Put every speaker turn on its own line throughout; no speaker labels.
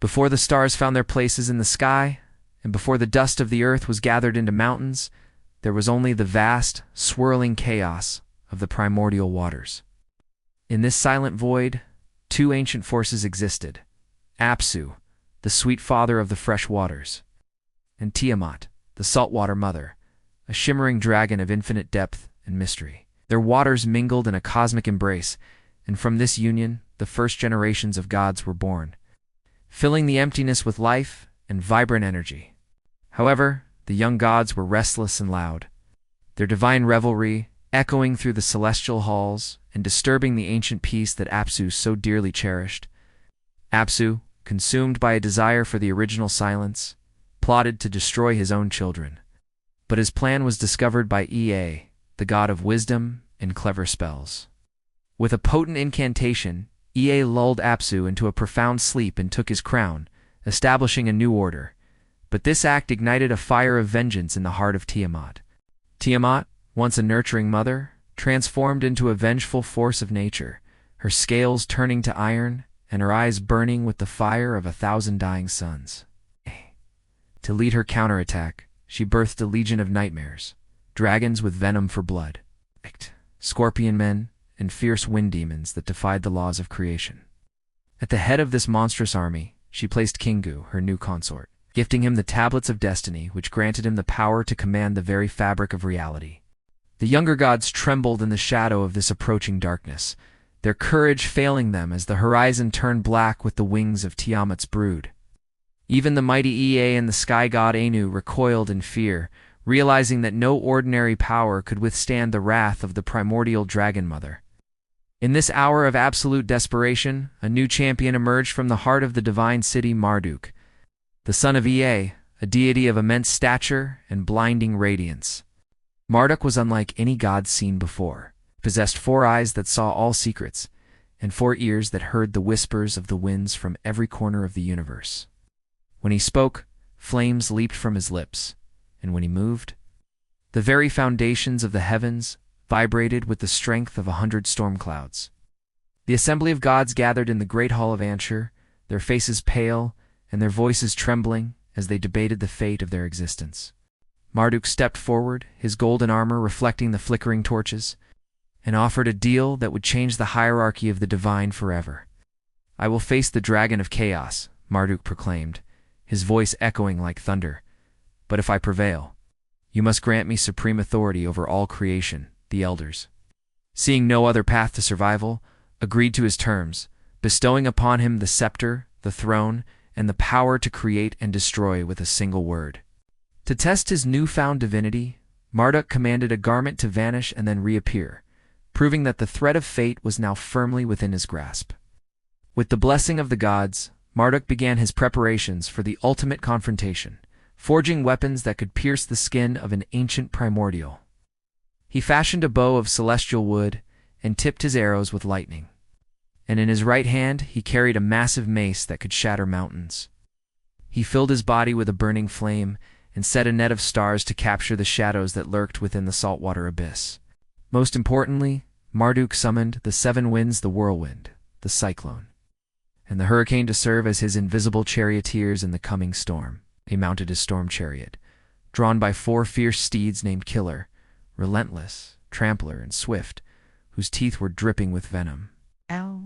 Before the stars found their places in the sky, and before the dust of the earth was gathered into mountains, there was only the vast, swirling chaos of the primordial waters. In this silent void, two ancient forces existed: Apsu, the sweet father of the fresh waters, and Tiamat, the saltwater mother, a shimmering dragon of infinite depth and mystery. Their waters mingled in a cosmic embrace, and from this union, the first generations of gods were born, filling the emptiness with life and vibrant energy. However, the young gods were restless and loud, their divine revelry echoing through the celestial halls and disturbing the ancient peace that Apsu so dearly cherished. Apsu, consumed by a desire for the original silence, plotted to destroy his own children. But his plan was discovered by Ea, the god of wisdom and clever spells. With a potent incantation, Ea lulled Apsu into a profound sleep and took his crown, establishing a new order. But this act ignited a fire of vengeance in the heart of Tiamat. Tiamat, once a nurturing mother, transformed into a vengeful force of nature, her scales turning to iron and her eyes burning with the fire of 1,000 dying suns. To lead her counterattack, she birthed a legion of nightmares, dragons with venom for blood, scorpion men, and fierce wind demons that defied the laws of creation. At the head of this monstrous army, she placed Kingu, her new consort, gifting him the tablets of destiny which granted him the power to command the very fabric of reality. The younger gods trembled in the shadow of this approaching darkness, their courage failing them as the horizon turned black with the wings of Tiamat's brood. Even the mighty Ea and the sky god Anu recoiled in fear, realizing that no ordinary power could withstand the wrath of the primordial dragon mother. In this hour of absolute desperation, a new champion emerged from the heart of the divine city Marduk, the son of Ea, a deity of immense stature and blinding radiance. Marduk was unlike any god seen before, possessed 4 eyes that saw all secrets, and 4 ears that heard the whispers of the winds from every corner of the universe. When he spoke, flames leaped from his lips, and when he moved, the very foundations of the heavens vibrated with the strength of 100 storm clouds. The assembly of gods gathered in the great hall of Anshur, their faces pale and their voices trembling as they debated the fate of their existence. Marduk stepped forward, his golden armor reflecting the flickering torches, and offered a deal that would change the hierarchy of the divine forever. "I will face the dragon of chaos," Marduk proclaimed, his voice echoing like thunder. "But if I prevail, you must grant me supreme authority over all creation." The elders, seeing no other path to survival, agreed to his terms, bestowing upon him the scepter, the throne, and the power to create and destroy with a single word. To test his newfound divinity, Marduk commanded a garment to vanish and then reappear, proving that the thread of fate was now firmly within his grasp. With the blessing of the gods, Marduk began his preparations for the ultimate confrontation, forging weapons that could pierce the skin of an ancient primordial. He fashioned a bow of celestial wood and tipped his arrows with lightning. And in his right hand he carried a massive mace that could shatter mountains. He filled his body with a burning flame and set a net of stars to capture the shadows that lurked within the saltwater abyss. Most importantly, Marduk summoned the 7 winds, the whirlwind, the cyclone, and the hurricane to serve as his invisible charioteers in the coming storm. He mounted his storm chariot, drawn by 4 fierce steeds named Killer, Relentless, Trampler, and Swift, whose teeth were dripping with venom.
Ow.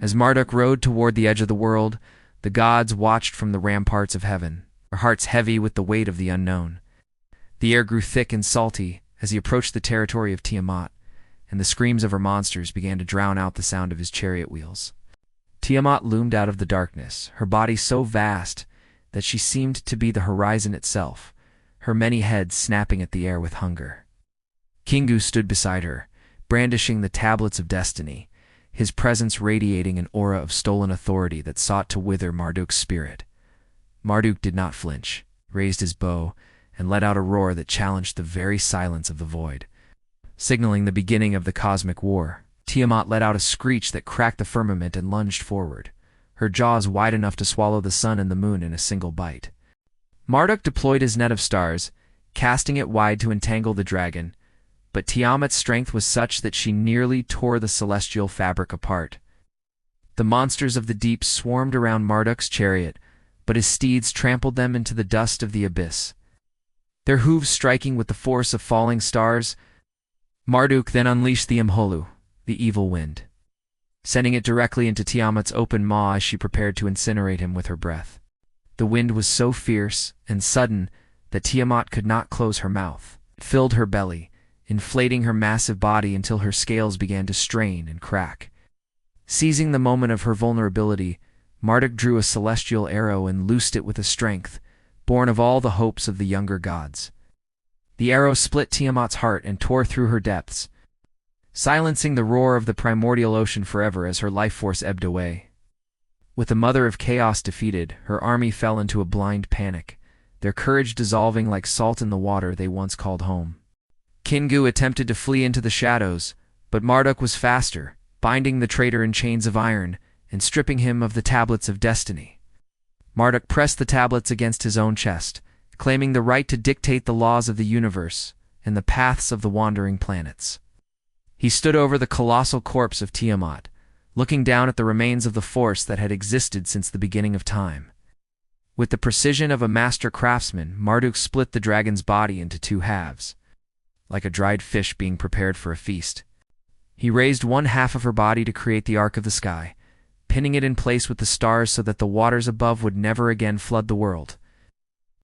As Marduk rode toward the edge of the world, the gods watched from the ramparts of heaven, their hearts heavy with the weight of the unknown. The air grew thick and salty as he approached the territory of Tiamat, and the screams of her monsters began to drown out the sound of his chariot wheels. Tiamat loomed out of the darkness, her body so vast that she seemed to be the horizon itself, her many heads snapping at the air with hunger. Kingu stood beside her, brandishing the tablets of destiny, his presence radiating an aura of stolen authority that sought to wither Marduk's spirit. Marduk did not flinch, raised his bow, and let out a roar that challenged the very silence of the void. Signaling the beginning of the cosmic war, Tiamat let out a screech that cracked the firmament and lunged forward, her jaws wide enough to swallow the sun and the moon in a single bite. Marduk deployed his net of stars, casting it wide to entangle the dragon, but Tiamat's strength was such that she nearly tore the celestial fabric apart. The monsters of the deep swarmed around Marduk's chariot, but his steeds trampled them into the dust of the abyss, their hooves striking with the force of falling stars. Marduk then unleashed the Imholu, the evil wind, sending it directly into Tiamat's open maw as she prepared to incinerate him with her breath. The wind was so fierce and sudden that Tiamat could not close her mouth. It filled her belly, inflating her massive body until her scales began to strain and crack. Seizing the moment of her vulnerability, Marduk drew a celestial arrow and loosed it with a strength born of all the hopes of the younger gods. The arrow split Tiamat's heart and tore through her depths, silencing the roar of the primordial ocean forever as her life force ebbed away. With the Mother of Chaos defeated, her army fell into a blind panic, their courage dissolving like salt in the water they once called home. Kingu attempted to flee into the shadows, but Marduk was faster, binding the traitor in chains of iron and stripping him of the tablets of destiny. Marduk pressed the tablets against his own chest, claiming the right to dictate the laws of the universe and the paths of the wandering planets. He stood over the colossal corpse of Tiamat, looking down at the remains of the force that had existed since the beginning of time. With the precision of a master craftsman, Marduk split the dragon's body into two halves, like a dried fish being prepared for a feast. He raised one half of her body to create the Ark of the Sky, pinning it in place with the stars so that the waters above would never again flood the world.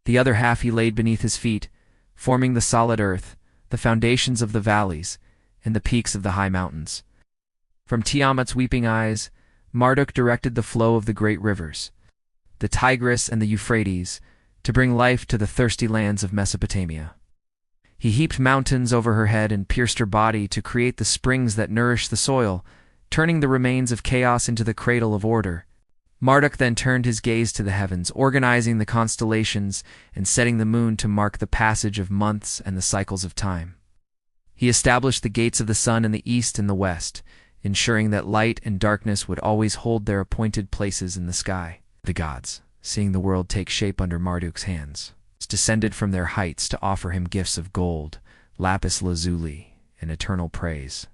The other half he laid beneath his feet, forming the solid earth, the foundations of the valleys, and the peaks of the high mountains. From Tiamat's weeping eyes, Marduk directed the flow of the great rivers, the Tigris and the Euphrates, to bring life to the thirsty lands of Mesopotamia. He heaped mountains over her head and pierced her body to create the springs that nourish the soil, turning the remains of chaos into the cradle of order. Marduk then turned his gaze to the heavens, organizing the constellations and setting the moon to mark the passage of months and the cycles of time. He established the gates of the sun in the east and the west, ensuring that light and darkness would always hold their appointed places in the sky. The gods, seeing the world take shape under Marduk's hands, descended from their heights to offer him gifts of gold, lapis lazuli, and eternal praise.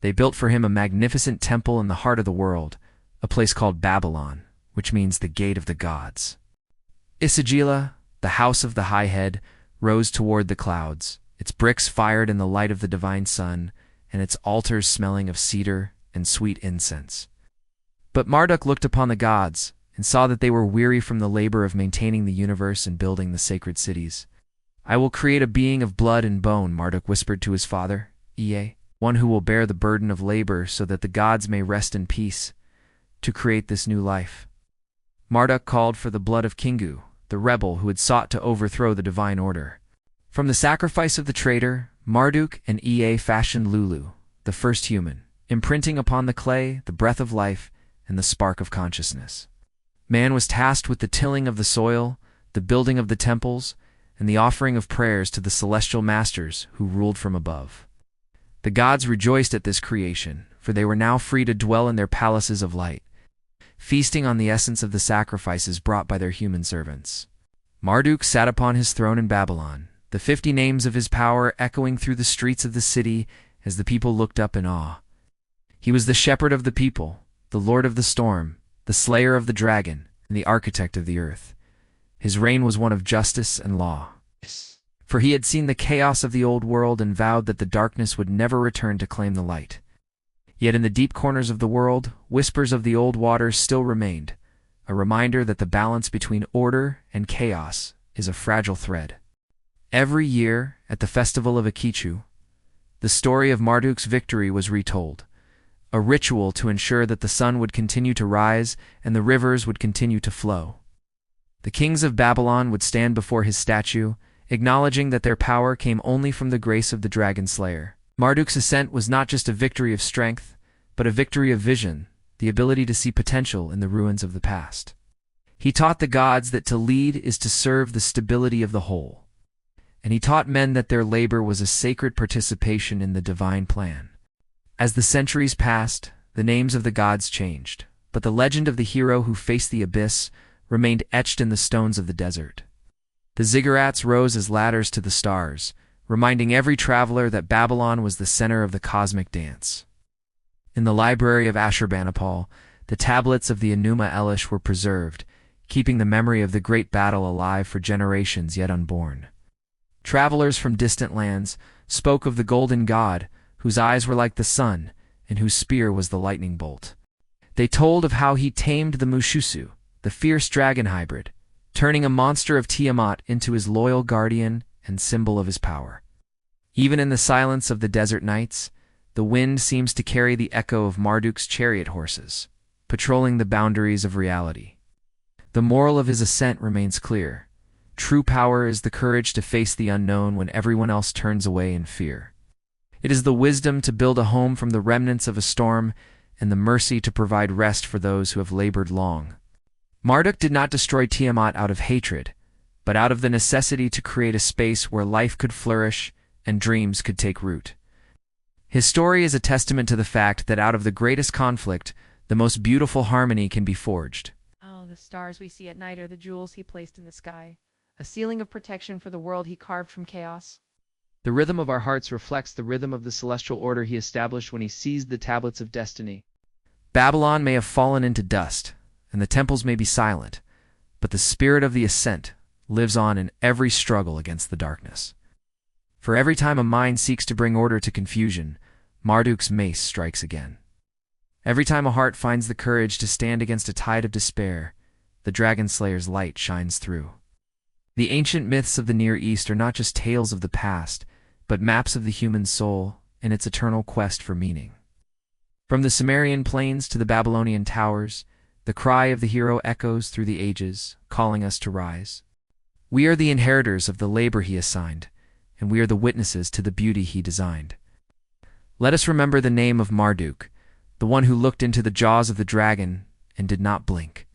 They built for him a magnificent temple in the heart of the world, a place called Babylon, which means the gate of the gods. Isagila, the house of the high head, rose toward the clouds, its bricks fired in the light of the divine sun, and its altars smelling of cedar and sweet incense. But Marduk looked upon the gods and saw that they were weary from the labor of maintaining the universe and building the sacred cities. "I will create a being of blood and bone," Marduk whispered to his father, Ea, "one who will bear the burden of labor so that the gods may rest in peace, to create this new life." Marduk called for the blood of Kingu, the rebel who had sought to overthrow the divine order. From the sacrifice of the traitor, Marduk and Ea fashioned Lulu, the first human, imprinting upon the clay the breath of life and the spark of consciousness. Man was tasked with the tilling of the soil, the building of the temples, and the offering of prayers to the celestial masters who ruled from above. The gods rejoiced at this creation, for they were now free to dwell in their palaces of light, feasting on the essence of the sacrifices brought by their human servants. Marduk sat upon his throne in Babylon, the 50 names of his power echoing through the streets of the city as the people looked up in awe. He was the shepherd of the people, the lord of the storm, the slayer of the dragon, and the architect of the earth. His reign was one of justice and law. For he had seen the chaos of the old world and vowed that the darkness would never return to claim the light. Yet in the deep corners of the world, whispers of the old waters still remained, a reminder that the balance between order and chaos is a fragile thread. Every year, at the festival of Akichu, the story of Marduk's victory was retold, a ritual to ensure that the sun would continue to rise and the rivers would continue to flow. The kings of Babylon would stand before his statue, acknowledging that their power came only from the grace of the dragon slayer. Marduk's ascent was not just a victory of strength, but a victory of vision, the ability to see potential in the ruins of the past. He taught the gods that to lead is to serve the stability of the whole, and he taught men that their labor was a sacred participation in the divine plan. As the centuries passed, the names of the gods changed, but the legend of the hero who faced the abyss remained etched in the stones of the desert. The ziggurats rose as ladders to the stars, reminding every traveler that Babylon was the center of the cosmic dance. In the library of Ashurbanipal, the tablets of the Enuma Elish were preserved, keeping the memory of the great battle alive for generations yet unborn. Travelers from distant lands spoke of the golden god, whose eyes were like the sun, and whose spear was the lightning bolt. They told of how he tamed the Mushusu, the fierce dragon hybrid, turning a monster of Tiamat into his loyal guardian and symbol of his power. Even in the silence of the desert nights, the wind seems to carry the echo of Marduk's chariot horses, patrolling the boundaries of reality. The moral of his ascent remains clear. True power is the courage to face the unknown when everyone else turns away in fear. It is the wisdom to build a home from the remnants of a storm and the mercy to provide rest for those who have labored long. Marduk did not destroy Tiamat out of hatred, but out of the necessity to create a space where life could flourish and dreams could take root. His story is a testament to the fact that out of the greatest conflict, the most beautiful harmony can be forged.
Oh, the stars we see at night are the jewels he placed in the sky, a ceiling of protection for the world he carved from chaos.
The rhythm of our hearts reflects the rhythm of the celestial order he established when he seized the tablets of destiny. Babylon may have fallen into dust, and the temples may be silent, but the spirit of the Ascent lives on in every struggle against the darkness. For every time a mind seeks to bring order to confusion, Marduk's mace strikes again. Every time a heart finds the courage to stand against a tide of despair, the Dragon Slayer's light shines through. The ancient myths of the Near East are not just tales of the past, but maps of the human soul and its eternal quest for meaning. From the Sumerian plains to the Babylonian towers, the cry of the hero echoes through the ages, calling us to rise. We are the inheritors of the labor he assigned, and we are the witnesses to the beauty he designed. Let us remember the name of Marduk, the one who looked into the jaws of the dragon and did not blink.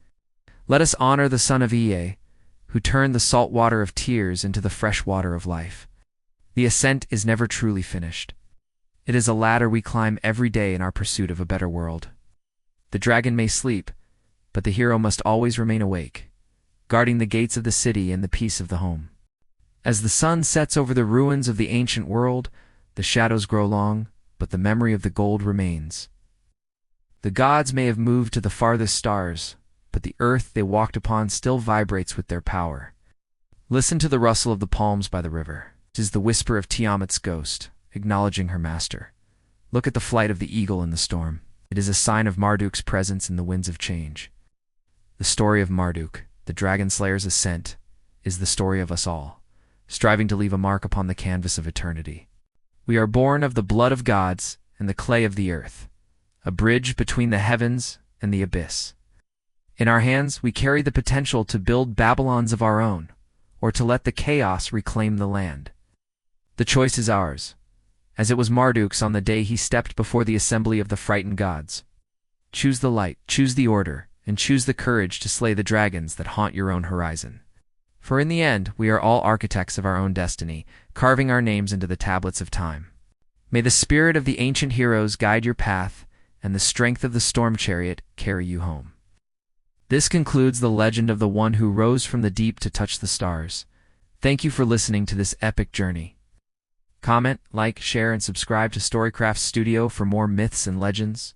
Let us honor the son of Ea, who turned the salt water of tears into the fresh water of life. The ascent is never truly finished. It is a ladder we climb every day in our pursuit of a better world. The dragon may sleep, but the hero must always remain awake, guarding the gates of the city and the peace of the home. As the sun sets over the ruins of the ancient world, the shadows grow long, but the memory of the gold remains. The gods may have moved to the farthest stars, but the earth they walked upon still vibrates with their power. Listen to the rustle of the palms by the river. It is the whisper of Tiamat's ghost, acknowledging her master. Look at the flight of the eagle in the storm. It is a sign of Marduk's presence in the winds of change. The story of Marduk, the Dragon Slayer's ascent, is the story of us all, striving to leave a mark upon the canvas of eternity. We are born of the blood of gods and the clay of the earth, a bridge between the heavens and the abyss. In our hands, we carry the potential to build Babylons of our own, or to let the chaos reclaim the land. The choice is ours, as it was Marduk's on the day he stepped before the assembly of the frightened gods. Choose the light, choose the order, and choose the courage to slay the dragons that haunt your own horizon. For in the end, we are all architects of our own destiny, carving our names into the tablets of time. May the spirit of the ancient heroes guide your path, and the strength of the storm chariot carry you home. This concludes the legend of the one who rose from the deep to touch the stars. Thank you for listening to this epic journey. Comment, like, share, and subscribe to Storycraft Studio for more myths and legends.